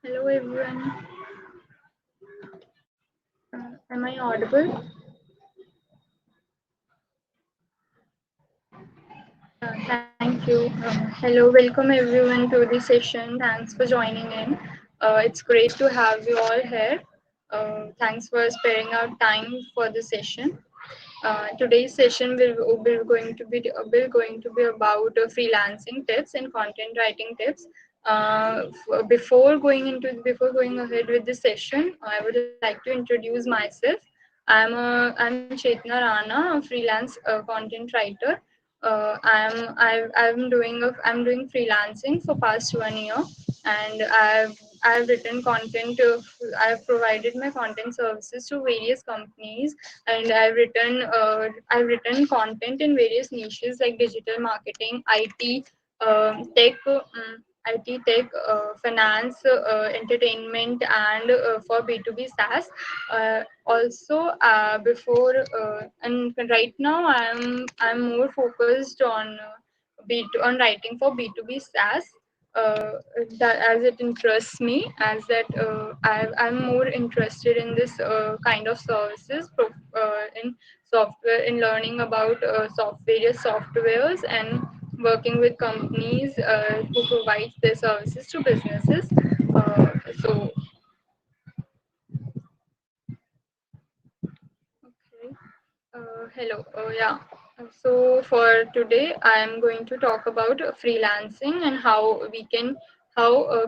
Hello everyone. Am I audible? Thank you. Hello, welcome everyone to the session. Thanks for joining in. It's great to have you all here. Thanks for sparing out time for the session. Today's session will going to be about freelancing tips and content writing tips. Before going ahead with the session, I would like to introduce myself. I'm Chetna Rana, a freelance content writer. I'm doing freelancing for past 1 year, and I've written content. I've provided my content services to various companies, and I've written content in various niches like digital marketing, IT tech, finance, entertainment, and for B2B SaaS. Before and right now I'm more focused on on writing for B2B SaaS. Uh, that as it interests me, as that I'm more interested in this kind of services, in software, in learning about various softwares and working with companies who provide their services to businesses. So okay. Hello. Yeah. So for today, I am going to talk about freelancing and how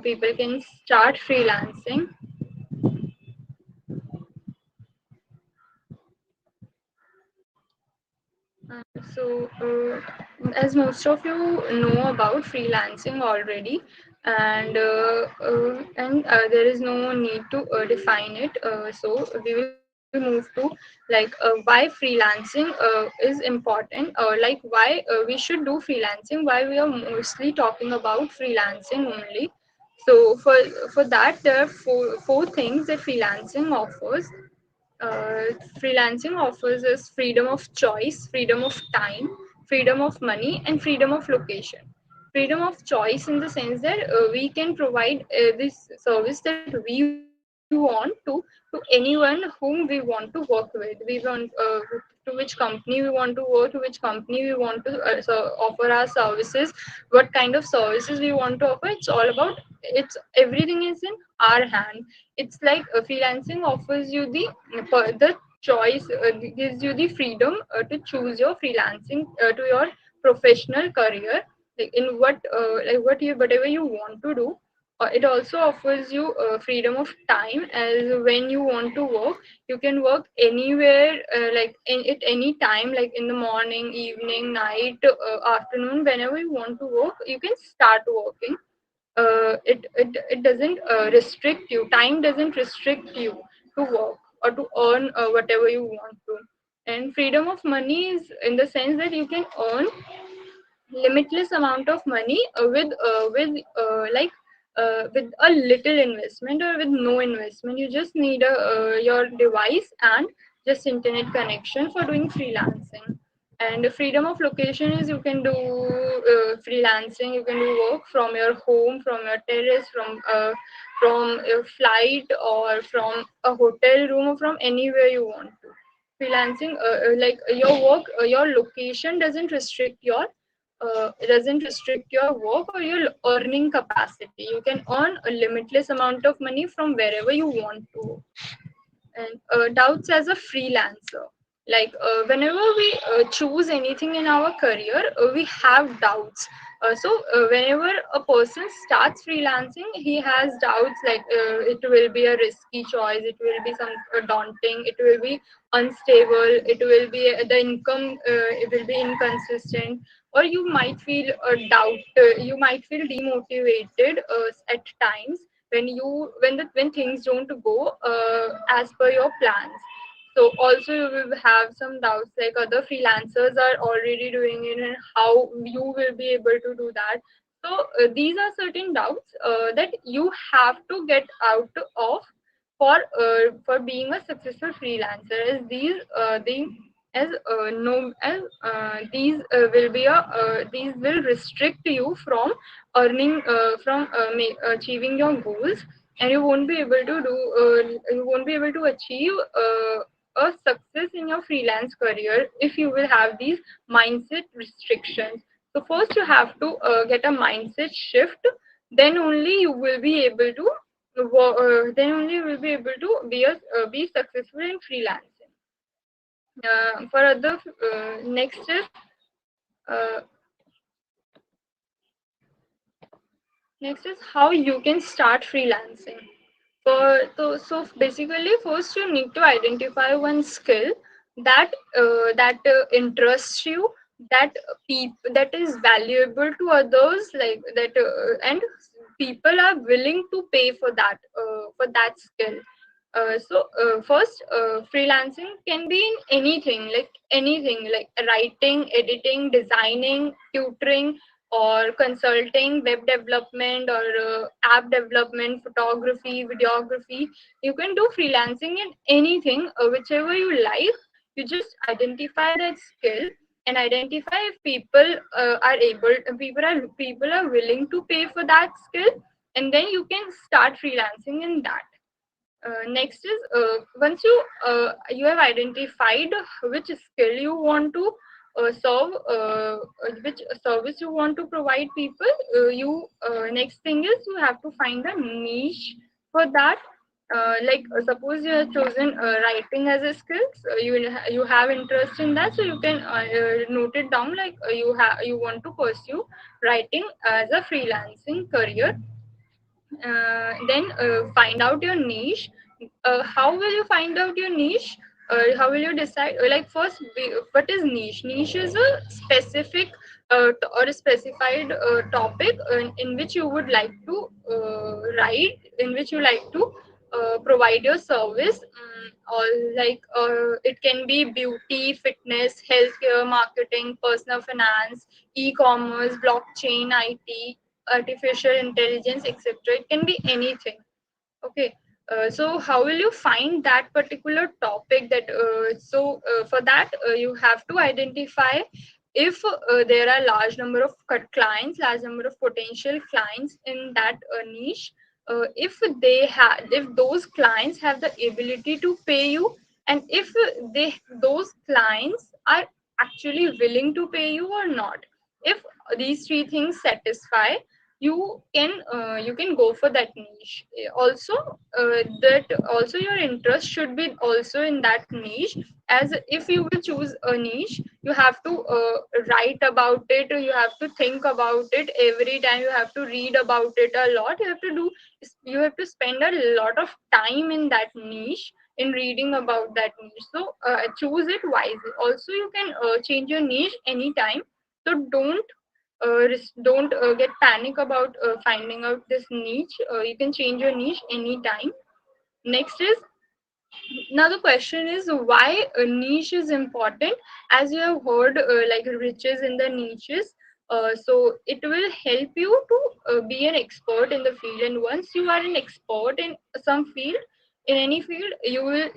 people can start freelancing. As most of you know about freelancing already, there is no need to define it. So we will move to why freelancing is important, why we should do freelancing, why we are mostly talking about freelancing only. So for that, there are four things that freelancing offers. uh, Freelancing offers us freedom of choice, freedom of time, freedom of money, and freedom of location. Freedom of choice in the sense that we can provide this service that we want to anyone whom we want to work with. We want to which company we want to work, to which company we want to offer our services, what kind of services we want to offer. It's all about, it's everything is in our hand. It's like freelancing offers you the choice, gives you the freedom to choose your freelancing to your professional career, like in whatever you want to do. It also offers you freedom of time, as when you want to work, you can work anywhere, at any time, like in the morning, evening, night, afternoon, whenever you want to work, you can start working. It doesn't restrict you. Time doesn't restrict you to work or to earn whatever you want to. And freedom of money is in the sense that you can earn limitless amount of money with a little investment or with no investment. You just need your device and just internet connection for doing freelancing. And the freedom of location is you can do freelancing, you can do work from your home, from your terrace, from a flight, or from a hotel room, or from anywhere you want to. Freelancing, your work, your location doesn't restrict your work or your earning capacity. You can earn a limitless amount of money from wherever you want to. And doubts as a freelancer, whenever we choose anything in our career, we have doubts. Whenever a person starts freelancing, he has doubts, it will be a risky choice, it will be some daunting, it will be unstable, it will be the income, it will be inconsistent, or you might feel a doubt, you might feel demotivated at times when things don't go as per your plans. So also you will have some doubts, like other freelancers are already doing it, and how you will be able to do that. So these are certain doubts that you have to get out of for being a successful freelancer. As these as no as these will restrict you from earning from achieving your goals, and you won't be able to do you won't be able to achieve a success in your freelance career if you will have these mindset restrictions. So first you have to get a mindset shift, then only you will be able to then only you will be able to be successful in freelancing. For other uh, next is how you can start freelancing. So basically, first you need to identify one skill that interests you, that is valuable to others, like that, and people are willing to pay for that skill. First, freelancing can be in anything like writing, editing, designing, tutoring, or consulting, web development, or app development, photography, videography. You can do freelancing in anything, whichever you like. You just identify that skill and identify if people are willing to pay for that skill, and then you can start freelancing in that. Next is, once you have identified which skill you want to serve, which service you want to provide people. You Next thing is you have to find a niche for that. Suppose you have chosen writing as a skill, so you have interest in that, so you can note it down, like you want to pursue writing as a freelancing career. Then find out your niche. How will you find out your niche? How will you decide? Like first, what is niche? Niche is a specific or a specified topic in which you would like to write, in which you like to provide your service. Or like it can be beauty, fitness, healthcare, marketing, personal finance, e-commerce, blockchain, IT, artificial intelligence, etc. It can be anything. Okay. So how will you find that particular topic? For that, you have to identify if there are large number of large number of potential clients in that niche. If those clients have the ability to pay you, and if they those clients are actually willing to pay you or not. If these three things satisfy, you can go for that niche. That also your interest should be also in that niche. As if you will choose a niche, you have to write about it, you have to think about it every time, you have to read about it a lot, you have to spend a lot of time in that niche, in reading about that niche. So choose it wisely. Also, you can change your niche anytime. So don't get panic about finding out this niche. You can change your niche anytime. Next is, now the question is why a niche is important. As you have heard, like riches in the niches. So it will help you to be an expert in the field, and once you are an expert in some field, in any field, you will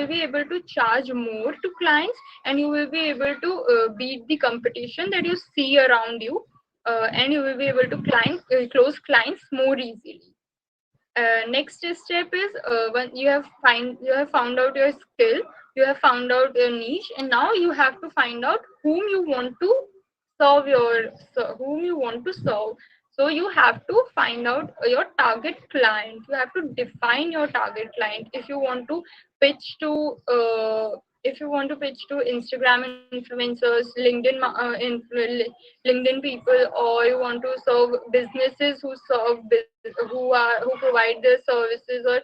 be able to charge more to clients, and you will be able to beat the competition that you see around you, and you will be able to close clients more easily. Next step is, when you have found out your skill, you have found out your niche, and now you have to find out whom you want to serve. So you have to find out your target client. You have to define your target client. Pitch to uh, if you want to pitch to Instagram influencers, LinkedIn people, or you want to serve businesses who provide their services or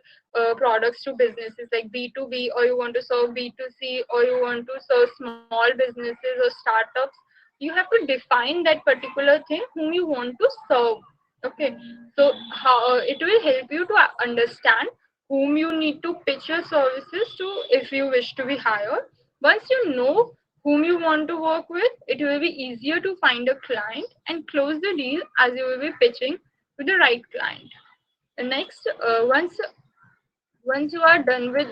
products to businesses like B2B, or you want to serve B2C, or you want to serve small businesses or startups. You have to define that particular thing whom you want to serve. Okay. So how it will help you to understand whom you need to pitch your services to if you wish to be hired. Once you know whom you want to work with, it will be easier to find a client and close the deal, as you will be pitching with the right client. Next, once once you are done with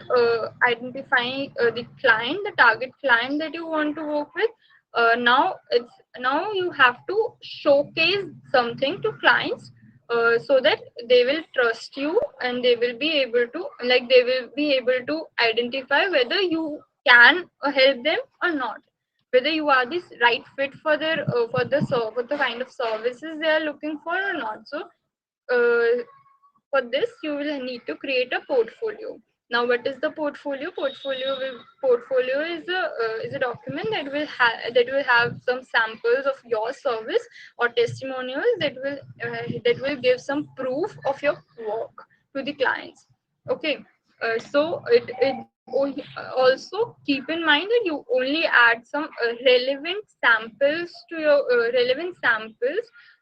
identifying the client, the target client that you want to work with, now you have to showcase something to clients, so that they will trust you, and they will be able to, they will be able to identify whether you can help them or not, whether you are this right fit for their for the kind of services they are looking for or not. So for this you will need to create a portfolio. Now what is the portfolio? Portfolio is a document that will have some samples of your service or testimonials that will give some proof of your work to the clients. Okay. So also keep in mind that you only add some relevant samples to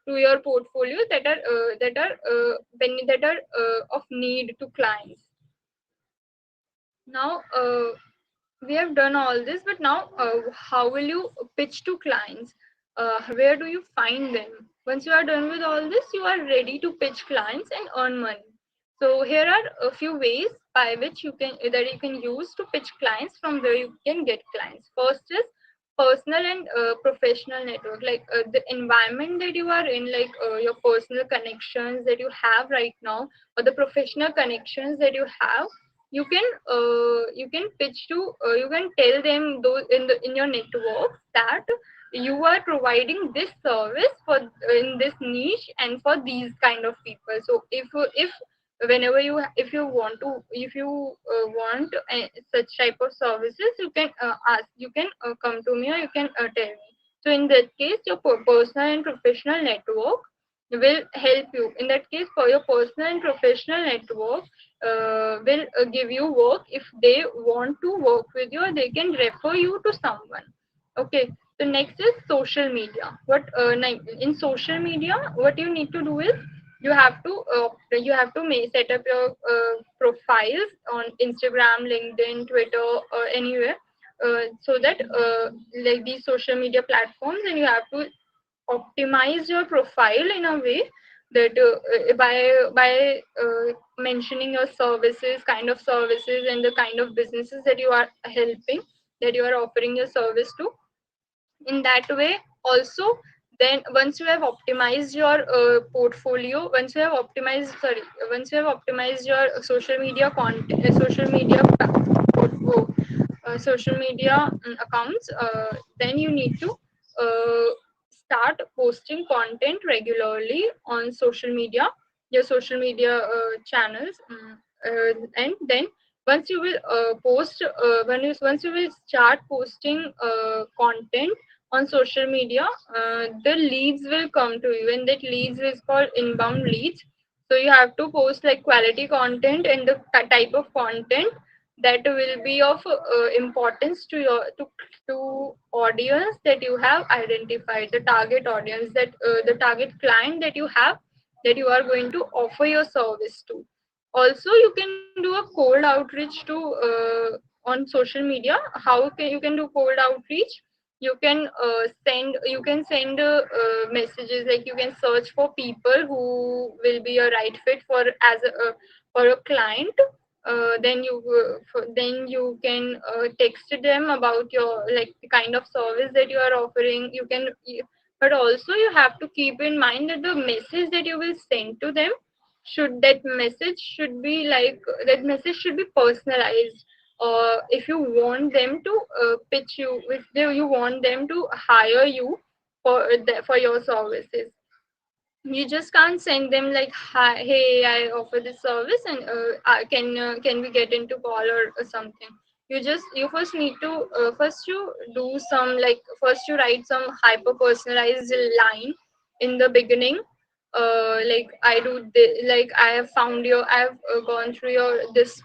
your portfolio that are of need to clients. Now we have done all this, but now how will you pitch to clients? Where do you find them? Once you are done with all this, you are ready to pitch clients and earn money. So here are a few ways by which you can use to pitch clients, from where you can get clients. First is personal and professional network, like the environment that you are in, like your personal connections that you have right now, or the professional connections that you can pitch to, you can tell them those in your network that you are providing this service for in this niche and for these kind of people. So if whenever if you want such type of services, you can come to me, or you can tell me. So in that case, your personal and professional network will help you. In that case, for your personal and professional network will give you work. If they want to work with you, or they can refer you to someone. Okay. So next is social media. In social media, what you need to do is you have to set up your profiles on Instagram, LinkedIn, Twitter, or anywhere, so that like these social media platforms, and you have to optimize your profile in a way that by mentioning your services, kind of services, and the kind of businesses that you are helping, that you are offering your service to. In that way also, then once you have optimized your portfolio, once you have optimized your social media content, social media accounts, then you need to uh, start posting content regularly on social media, your social media channels. And then once you will start posting content on social media, the leads will come to you, and that leads is called inbound leads. So you have to post like quality content, and the type of content that will be of importance to audience that you have identified, the target audience, that the target client that you have, that you are going to offer your service to. Also you can do a cold outreach to on social media. You can do cold outreach? You can send messages, like you can search for people who will be a right fit for a client. Then you can text them about your, like, the kind of service that you are offering. But also you have to keep in mind that the message that you will send to them, that message should be personalized. Or if you want them to you want them to hire you for your services, you just can't send them like, hi, hey, I offer this service, and can we get into call, or something. You first need to first you do some, like, first you write some hyper personalized line in the beginning. Like, like, I have found your, I have gone through your this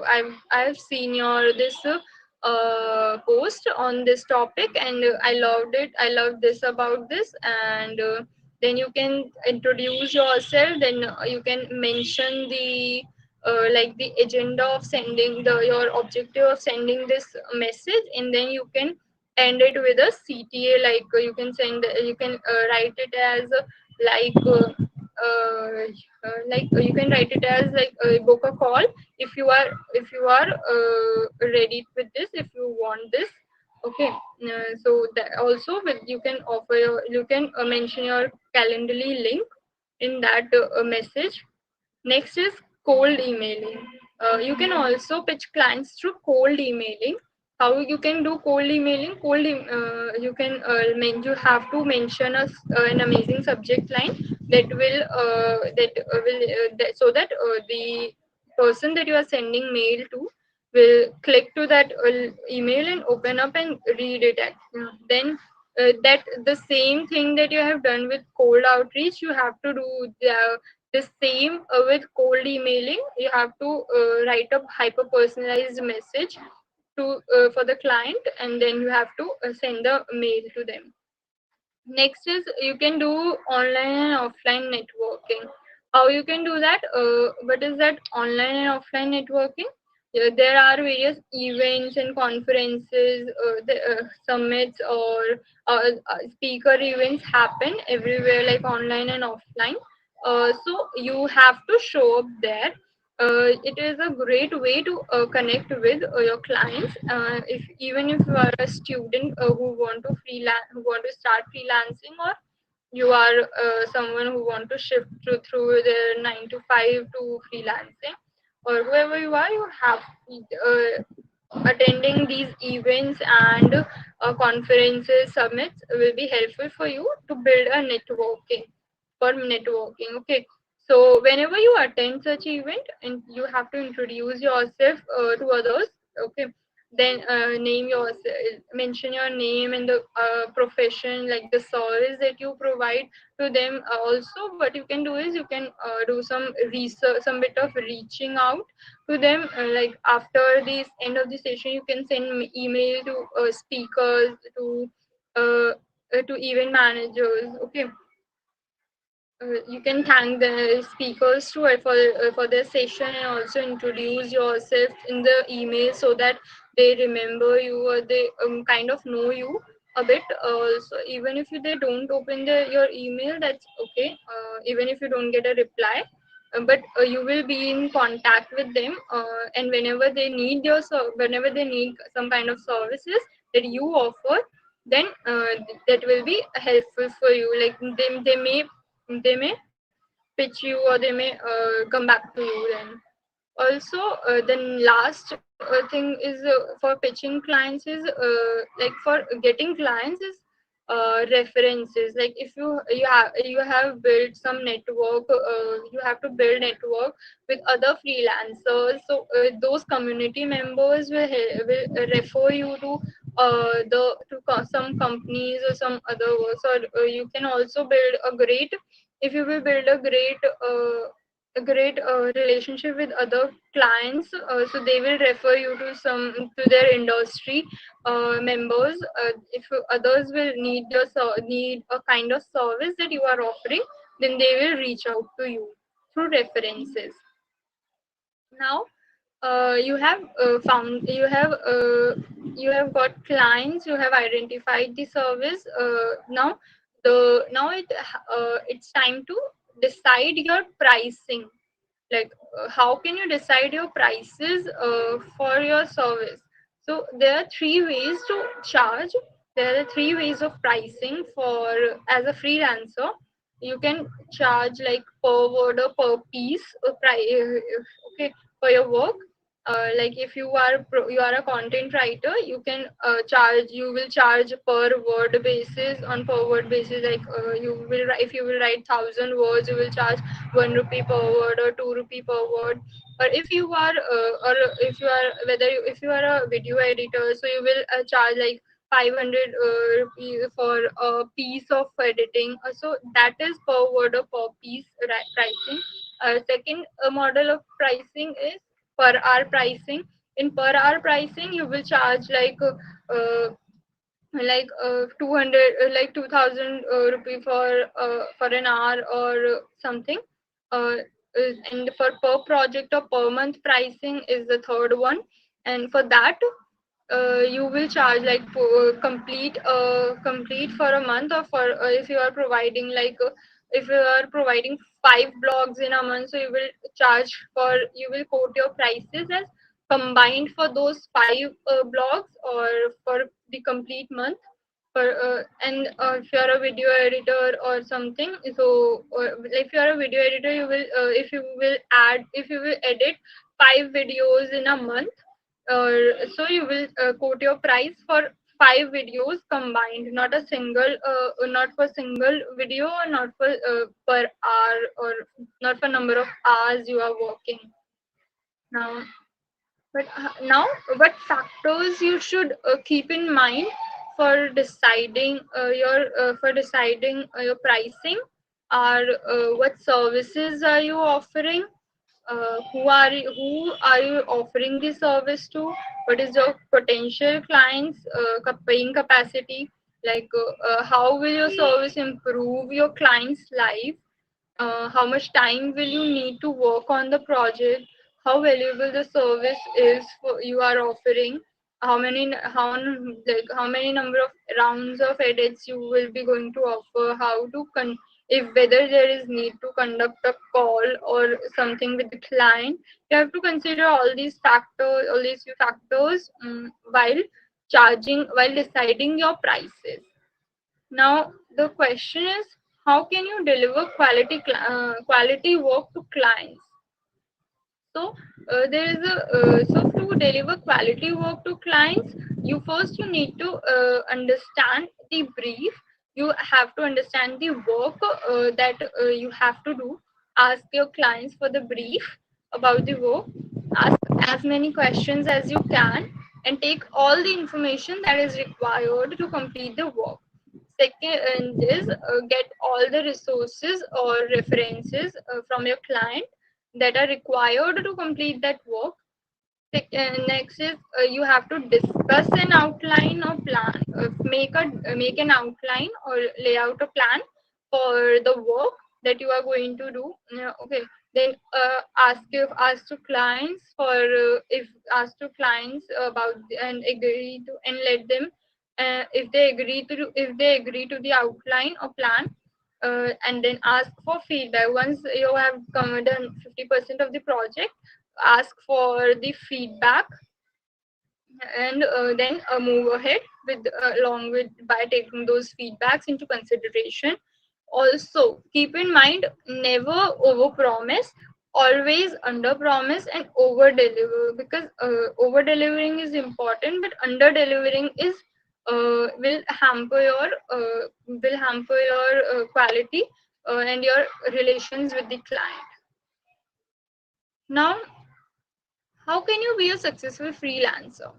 I have seen your this post on this topic, and I loved this about this. And then you can introduce yourself. Then you can mention the like the agenda of sending the your objective of sending this message. And then you can end it with a CTA, like you can write it as, like, you can write it as like book a call if you are ready with this, if you want this. Okay. So that also with you can offer you can mention your calendly link in that message. Next is cold emailing. You can also pitch clients through cold emailing. How you can do cold emailing? You can you have to mention an amazing subject line so that the person that you are sending mail to will click to that email and open up and read it. Then that the same thing that you have done with cold outreach, you have to do the same with cold emailing. You have to write a hyper personalized message to for the client, and then you have to send the mail to them. Next is you can do online and offline networking. How you can do that? What is that online and offline networking? There are various events and conferences, summits, or speaker events happen everywhere, like online and offline. So you have to show up there. It is a great way to connect with your clients. If even if you are a student who want to start freelancing, or you are someone who want to shift through their 9 to 5 to freelancing, or whoever you are, you have attending these events and conferences, summits will be helpful for you to build a networking for networking. Okay. So whenever you attend such event and you have to introduce yourself to others. Okay. Then mention your name and the profession, like the service that you provide to them. Also, what you can do is you can do some research, some bit of reaching out to them. Like after this end of the session, you can send email to speakers, uh, to event managers. Okay. You can thank the speakers too for their session, and also introduce yourself in the email so that they remember you, or they kind of know you a bit. Also, even if they don't open your email, that's okay. Even if you don't get a reply, but you will be in contact with them, and whenever they need some kind of services that you offer, then that will be helpful for you. Like they may pitch you, or they may come back to you then. Also, then last thing is for pitching clients is like for getting clients is references. Like if you have built some network, you have to build network with other freelancers, so those community members will refer you to some companies or some other works. Or you can also build a great if you will build a great relationship with other clients, so they will refer you to their industry members. If others will need a kind of service that you are offering, then they will reach out to you through references. Now you have got clients, you have identified the service. It's time to decide your pricing. Like how can you decide your prices for your service? So there are three ways to charge. There are three ways of pricing for as a freelancer. You can charge like per word or per piece okay, for your work. Like if you are a content writer, you will charge per word basis. On per word basis, like if you will write 1,000 words, you will charge 1 rupee per word or 2 rupee per word. Or if you are a video editor, so you will charge like 500 rupees for a piece of editing. So that is per word or per piece pricing. Second model of pricing is per hour pricing. In per hour pricing, you will charge uh, 200 like 2,000 rupee for an hour or something. And for per project or per month pricing is the third one. And for that, you will charge like complete for a month, or for if you are providing like if you are providing 5 blogs in a month, so you will quote your prices as combined for those 5 blogs or for the complete month. And if you're a video editor or something, so if you're a video editor, if you will edit 5 videos in a month, so you will quote your price for 5 videos combined, not for single video, or not for per hour, or not for number of hours you are working. Now, now, what factors you should keep in mind for deciding your pricing are what services are you offering, who are you offering the service to, what is your potential clients paying capacity, how will your service improve your client's life, how much time will you need to work on the project, how valuable the service is you are offering, how many number of rounds of edits you will be going to offer, if whether there is need to conduct a call or something with the client. You have to consider all these few factors while deciding your prices. Now, the question is, how can you deliver quality work to clients? So, to deliver quality work to clients, you need to understand the brief. You have to understand the work that you have to do. Ask your clients for the brief about the work. Ask as many questions as you can, and take all the information that is required to complete the work. Second is get all the resources or references from your client that are required to complete that work. Next is you have to discuss an outline or plan, make an outline or lay out a plan for the work that you are going to do. Okay, then ask to clients about and agree to and let them if they agree to the outline or plan, and then ask for feedback. Once you have done 50% of the project, ask for the feedback, and then move ahead with along with by taking those feedbacks into consideration. Also, keep in mind, never over promise, always under promise and over deliver, because over delivering is important, but under delivering is will hamper your quality and your relations with the client. Now, how can you be a successful freelancer?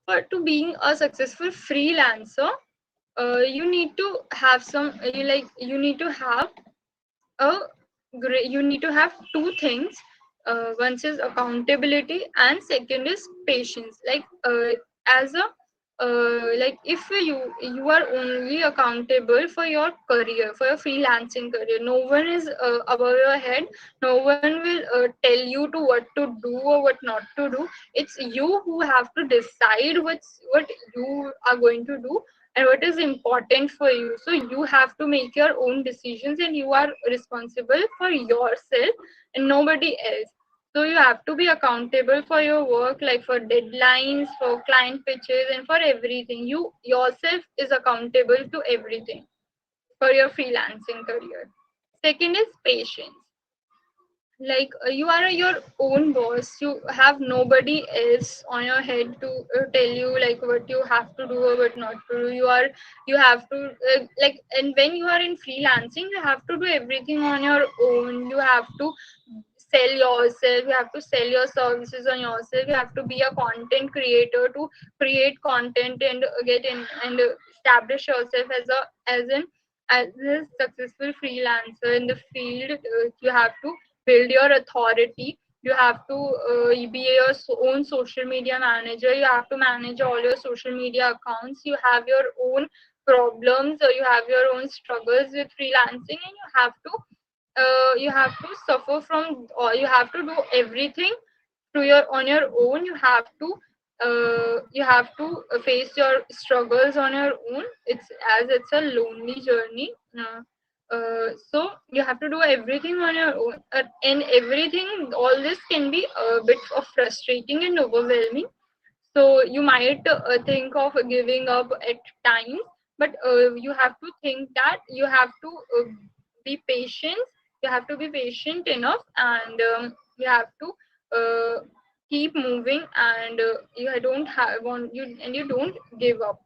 For to being a successful freelancer, you need to have you need to have a you need to have two things. One is accountability, and second is patience. As a if you are only accountable for your career, for your freelancing career, no one is above your head. No one will tell you to what to do or what not to do. It's you who have to decide what you are going to do and what is important for you. So you have to make your own decisions, and you are responsible for yourself and nobody else. So you have to be accountable for your work, like for deadlines, for client pitches, and for everything. You yourself is accountable to everything for your freelancing career. Second is patience. You are your own boss. You have nobody else on your head to tell you like what you have to do or what not to do. You have to and when you are in freelancing, you have to do everything on your own. You have to sell yourself, you have to sell your services on yourself. You have to be a content creator to create content and get in and establish yourself as a successful freelancer in the field. You have to build your authority. You have to be your own social media manager. You have to manage all your social media accounts. You have your own problems, or you have your own struggles with freelancing, and you have to suffer from, or you have to do everything on your own. You have to face your struggles on your own. It's a lonely journey. So you have to do everything on your own, and everything. All this can be a bit of frustrating and overwhelming. So you might think of giving up at times, but you have to think that you have to be patient. You have to be patient enough, and you have to keep moving, and you don't have on you, and you don't give up.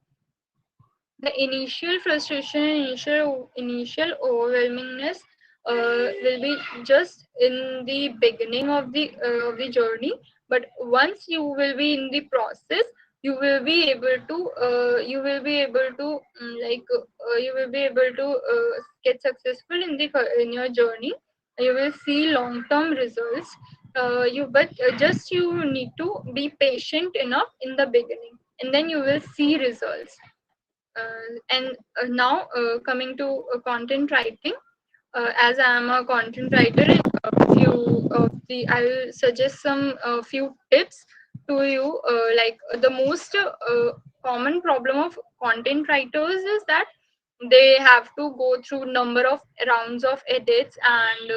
The initial frustration, initial overwhelmingness will be just in the beginning of the journey. But once you will be in the process, you will be able to you will be able to get successful in the in your journey. You will see long term results. You but just you need to be patient enough in the beginning, and then you will see results. And now coming to content writing, as I am a content writer, and a few of the I will suggest some few tips to you. Like the most common problem of content writers is that they have to go through number of rounds of edits and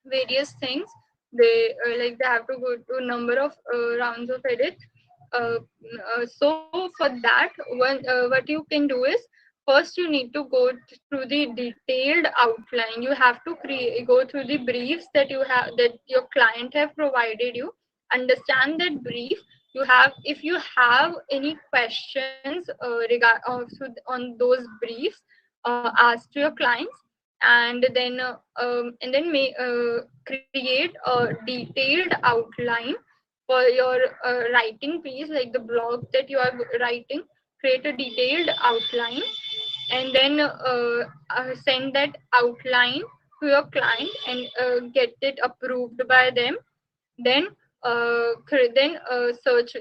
various things. They have to go to a number of rounds of edit. So for that, what you can do is, first you need to go through the detailed outline. You have to go through the briefs that your client have provided you. Understand that brief. You have If you have any questions on those briefs, ask to your clients, and then create a detailed outline for your writing piece, like the blog that you are writing. Create a detailed outline, and then send that outline to your client, and get it approved by them. Then search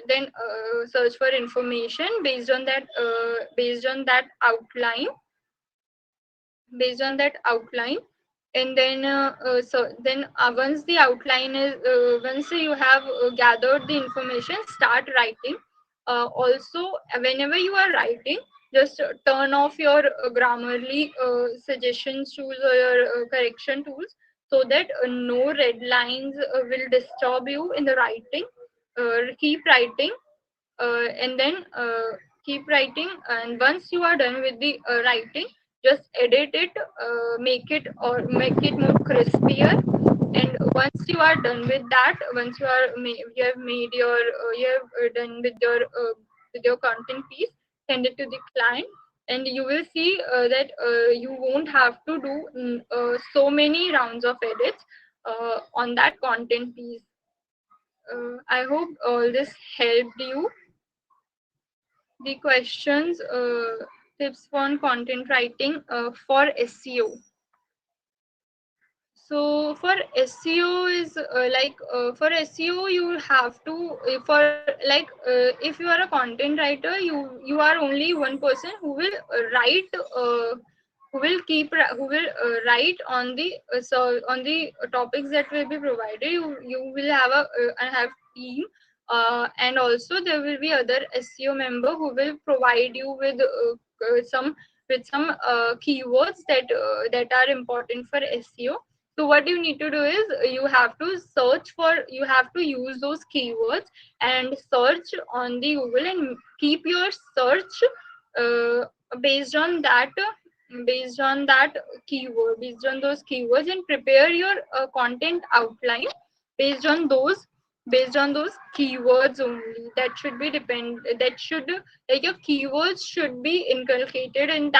for information based on that outline based on that outline. And then once the outline is once you have gathered the information, start writing. Also, whenever you are writing, just turn off your grammarly suggestions tools or your correction tools, so that no red lines will disturb you in the writing. Keep writing, and then keep writing, and once you are done with the writing, just edit it, make it more crispier. And once you are done with that, you have made your you have done with your content piece, send it to the client, and you will see that you won't have to do so many rounds of edits on that content piece. I hope all this helped you. The questions, tips on content writing for SEO. So for SEO is for SEO you have to if you are a content writer, you are only one person write uh, who will write on the on the topics that will be provided. You will have have team, and also there will be other SEO member who will provide you some keywords that are important for SEO. So what you need to do is, you have to use those keywords and search on the Google, and keep your search uh, based on that based on those keywords, and prepare your content outline based on those keywords only. That should be depend that should like Your keywords should be inculcated in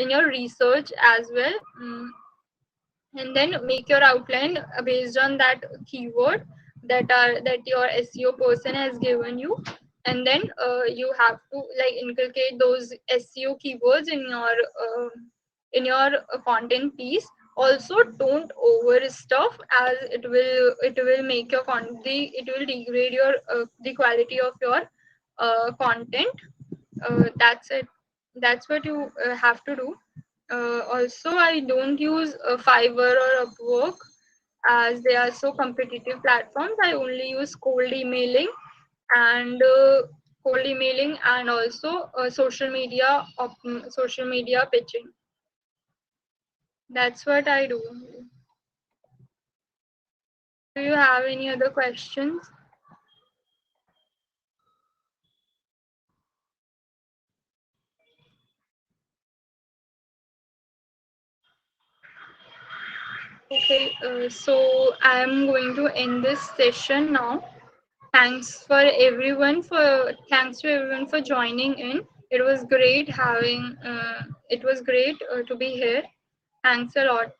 your research as well. And then make your outline based on that keyword that your SEO person has given you. And then you have to inculcate those SEO keywords in your content piece. Also, don't overstuff, as it will make your it will degrade your the quality of your content. That's it. That's what you have to do. Also, I don't use Fiverr or Upwork, as they are so competitive platforms. I only use and also social media pitching. That's what I do. Do you have any other questions? Okay, so I'm going to end this session now. Thanks to everyone for joining in. It was great to be here. Thanks a lot.